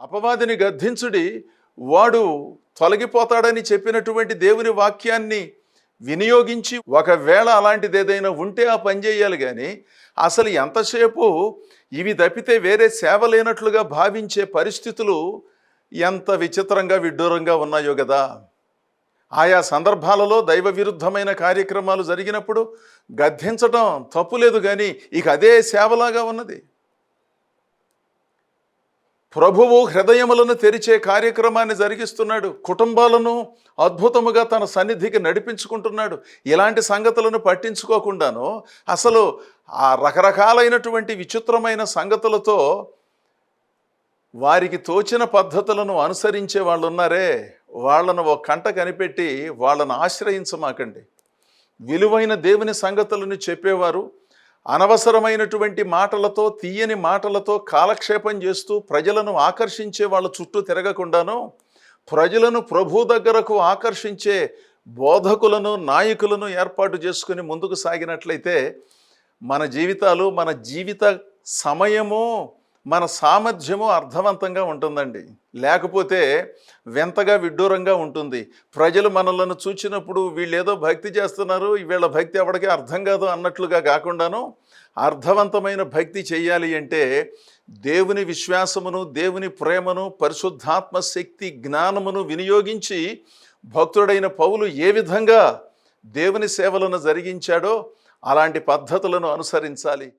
అపవాదిని గద్దించుడి, వాడు తొలగిపోతాడని చెప్పినటువంటి దేవుని వాక్యాన్ని వినియోగించి ఒకవేళ అలాంటిది ఏదైనా ఉంటే ఆ పని చేయాలి. కానీ అసలు ఎంతసేపు ఇవి తప్పితే వేరే సేవ లేనట్లుగా భావించే పరిస్థితులు ఎంత విచిత్రంగా విడ్డూరంగా ఉన్నాయో కదా. ఆయా సందర్భాలలో దైవ విరుద్ధమైన కార్యక్రమాలు జరిగినప్పుడు గద్దించటం తప్పులేదు, కానీ ఇక అదే సేవలాగా ఉన్నది. ప్రభువు హృదయములను తెరిచే కార్యక్రమాన్ని జరిగిస్తున్నాడు, కుటుంబాలను అద్భుతముగా తన సన్నిధికి నడిపించుకుంటున్నాడు. ఇలాంటి సంగతులను పట్టించుకోకుండాను అసలు ఆ రకరకాలైనటువంటి విచిత్రమైన సంగతులతో వారికి తోచిన పద్ధతులను అనుసరించే వాళ్ళు ఉన్నారే, వాళ్ళను ఒక కంట కనిపెట్టి వాళ్ళను ఆశ్రయించమాకండి. విలువైన దేవుని సంగతులను చెప్పేవారు అనవసరమైనటువంటి మాటలతో, తీయని మాటలతో కాలక్షేపం చేస్తూ ప్రజలను ఆకర్షించే వాళ్ళ చుట్టూ తిరగకుండాను ప్రజలను ప్రభు దగ్గరకు ఆకర్షించే బోధకులను, నాయకులను ఏర్పాటు చేసుకుని ముందుకు సాగినట్లయితే మన జీవితాలు, మన జీవిత సమయము, మన సామర్థ్యము అర్థవంతంగా ఉంటుందండి. లేకపోతే వింతగా విడ్డూరంగా ఉంటుంది. ప్రజలు మనలను చూచినప్పుడు వీళ్ళేదో భక్తి చేస్తున్నారు, వీళ్ళ భక్తి ఎవడికి అర్థం కాదు అన్నట్లుగా కాకుండాను అర్థవంతమైన భక్తి చేయాలి అంటే దేవుని విశ్వాసమును, దేవుని ప్రేమను, పరిశుద్ధాత్మ శక్తి జ్ఞానమును వినియోగించి భక్తుడైన పౌలు ఏ విధంగా దేవుని సేవలను జరిగించాడో అలాంటి పద్ధతులను అనుసరించాలి.